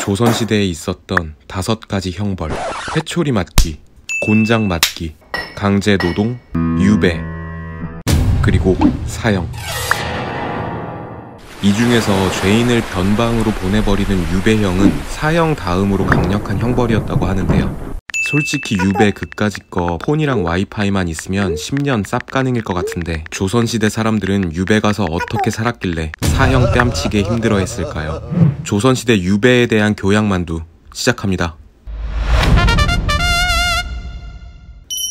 조선시대에 있었던 5가지 형벌: 회초리 맞기, 곤장 맞기, 강제노동, 유배, 그리고 사형. 이 중에서 죄인을 변방으로 보내버리는 유배형은 사형 다음으로 강력한 형벌이었다고 하는데요. 솔직히 유배 그까짓 거 폰이랑 와이파이만 있으면 10년 쌉 가능일 것 같은데 조선시대 사람들은 유배 가서 어떻게 살았길래 사형 뺨치게 힘들어했을까요? 조선시대 유배에 대한 교양만두 시작합니다.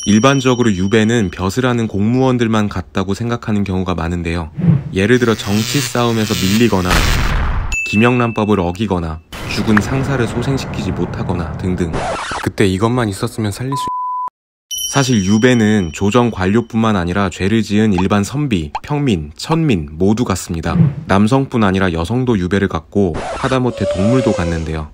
일반적으로 유배는 벼슬 하는 공무원들만 갔다고 생각하는 경우가 많은데요. 예를 들어 정치 싸움에서 밀리거나 김영란법을 어기거나 죽은 상사를 소생시키지 못하거나 등등. 그때 이것만 있었으면 살릴 수... 사실 유배는 조정 관료뿐만 아니라 죄를 지은 일반 선비, 평민, 천민 모두 갔습니다. 남성뿐 아니라 여성도 유배를 갔고 하다못해 동물도 갔는데요.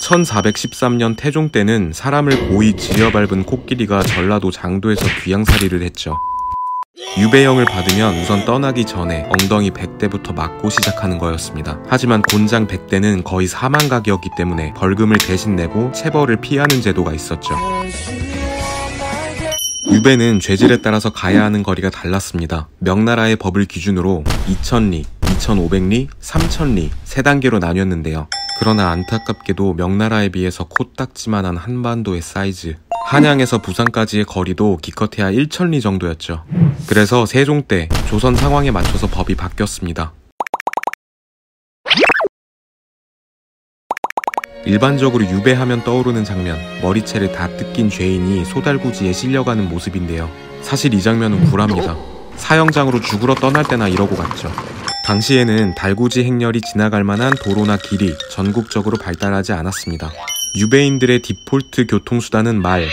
1413년 태종 때는 사람을 고이 지어밟은 코끼리가 전라도 장도에서 귀양살이를 했죠. 유배형을 받으면 우선 떠나기 전에 엉덩이 100대부터 맞고 시작하는 거였습니다. 하지만 곤장 100대는 거의 사망각이었기 때문에 벌금을 대신 내고 체벌을 피하는 제도가 있었죠. 유배는 죄질에 따라서 가야 하는 거리가 달랐습니다. 명나라의 법을 기준으로 2000리, 2500리, 3000리 3단계로 나뉘었는데요. 그러나 안타깝게도 명나라에 비해서 코딱지만한 한반도의 사이즈, 한양에서 부산까지의 거리도 기껏해야 1000리 정도였죠. 그래서 세종 때 조선 상황에 맞춰서 법이 바뀌었습니다. 일반적으로 유배하면 떠오르는 장면, 머리채를 다 뜯긴 죄인이 소달구지에 실려가는 모습인데요. 사실 이 장면은 불합니다. 사형장으로 죽으러 떠날 때나 이러고 갔죠. 당시에는 달구지 행렬이 지나갈 만한 도로나 길이 전국적으로 발달하지 않았습니다. 유배인들의 디폴트 교통수단은 말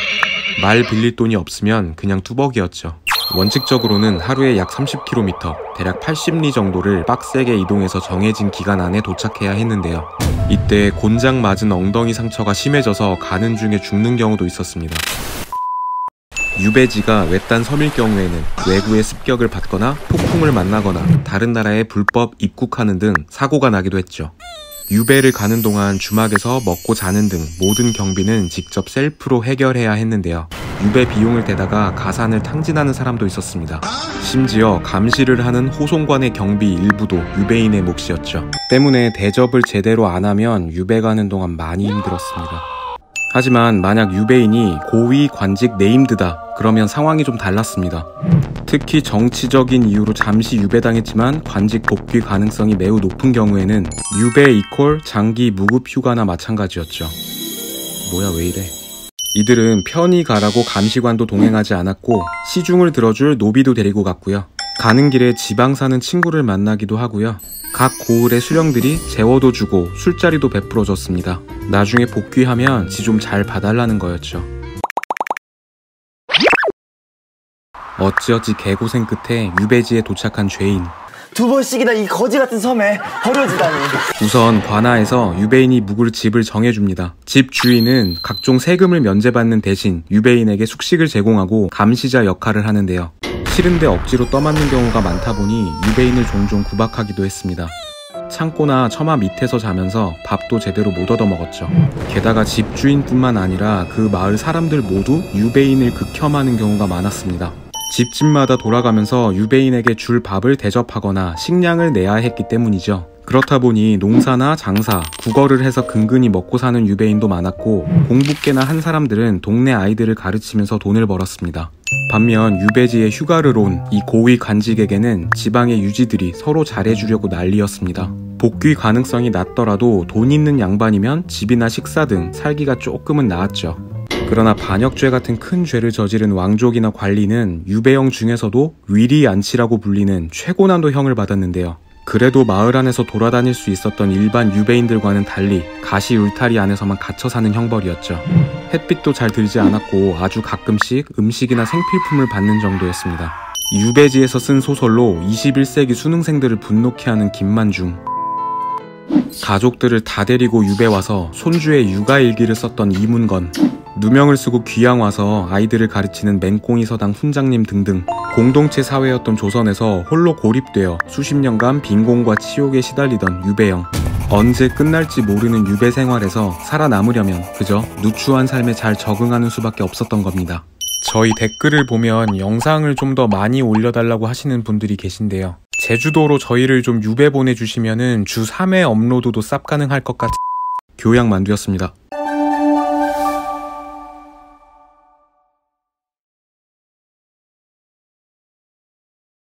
빌릴 돈이 없으면 그냥 뚜벅이었죠. 원칙적으로는 하루에 약 30km, 대략 80리 정도를 빡세게 이동해서 정해진 기간 안에 도착해야 했는데요. 이때 곤장 맞은 엉덩이 상처가 심해져서 가는 중에 죽는 경우도 있었습니다. 유배지가 외딴 섬일 경우에는 외구의 습격을 받거나 폭풍을 만나거나 다른 나라에 불법 입국하는 등 사고가 나기도 했죠. 유배를 가는 동안 주막에서 먹고 자는 등 모든 경비는 직접 셀프로 해결해야 했는데요. 유배 비용을 대다가 가산을 탕진하는 사람도 있었습니다. 심지어 감시를 하는 호송관의 경비 일부도 유배인의 몫이었죠. 때문에 대접을 제대로 안 하면 유배 가는 동안 많이 힘들었습니다. 하지만 만약 유배인이 고위 관직 네임드다 그러면 상황이 좀 달랐습니다. 특히 정치적인 이유로 잠시 유배당했지만 관직 복귀 가능성이 매우 높은 경우에는 유배 이퀄 장기 무급 휴가나 마찬가지였죠. 뭐야 왜 이래. 이들은 편히 가라고 감시관도 동행하지 않았고 시중을 들어줄 노비도 데리고 갔고요. 가는 길에 지방 사는 친구를 만나기도 하고요. 각 고을의 수령들이 재워도 주고 술자리도 베풀어줬습니다. 나중에 복귀하면 지 좀 잘 봐달라는 거였죠. 어찌어찌 개고생 끝에 유배지에 도착한 죄인. 2번씩이나 이 거지 같은 섬에 버려지다니. 우선 관아에서 유배인이 묵을 집을 정해줍니다. 집 주인은 각종 세금을 면제받는 대신 유배인에게 숙식을 제공하고 감시자 역할을 하는데요. 싫은데 억지로 떠맡는 경우가 많다 보니 유배인을 종종 구박하기도 했습니다. 창고나 처마 밑에서 자면서 밥도 제대로 못 얻어먹었죠. 게다가 집주인뿐만 아니라 그 마을 사람들 모두 유배인을 극혐하는 경우가 많았습니다. 집집마다 돌아가면서 유배인에게 줄 밥을 대접하거나 식량을 내야 했기 때문이죠. 그렇다 보니 농사나 장사, 국어를 해서 근근히 먹고 사는 유배인도 많았고 공부깨나 한 사람들은 동네 아이들을 가르치면서 돈을 벌었습니다. 반면 유배지에 휴가를 온 이 고위 관직에게는 지방의 유지들이 서로 잘해주려고 난리였습니다. 복귀 가능성이 낮더라도 돈 있는 양반이면 집이나 식사 등 살기가 조금은 나았죠. 그러나 반역죄 같은 큰 죄를 저지른 왕족이나 관리는 유배형 중에서도 위리안치라고 불리는 최고난도형을 받았는데요. 그래도 마을 안에서 돌아다닐 수 있었던 일반 유배인들과는 달리 가시 울타리 안에서만 갇혀 사는 형벌이었죠. 햇빛도 잘 들지 않았고 아주 가끔씩 음식이나 생필품을 받는 정도였습니다. 유배지에서 쓴 소설로 21세기 수능생들을 분노케 하는 김만중. 가족들을 다 데리고 유배 와서 손주의 육아일기를 썼던 이문건. 누명을 쓰고 귀양 와서 아이들을 가르치는 맹꽁이 서당 훈장님 등등 공동체 사회였던 조선에서 홀로 고립되어 수십 년간 빈곤과 치욕에 시달리던 유배형. 언제 끝날지 모르는 유배 생활에서 살아남으려면 그저 누추한 삶에 잘 적응하는 수밖에 없었던 겁니다. 저희 댓글을 보면 영상을 좀 더 많이 올려달라고 하시는 분들이 계신데요. 제주도로 저희를 좀 유배 보내주시면은 주 3회 업로드도 쌉 가능할 것 같은 교양만두였습니다.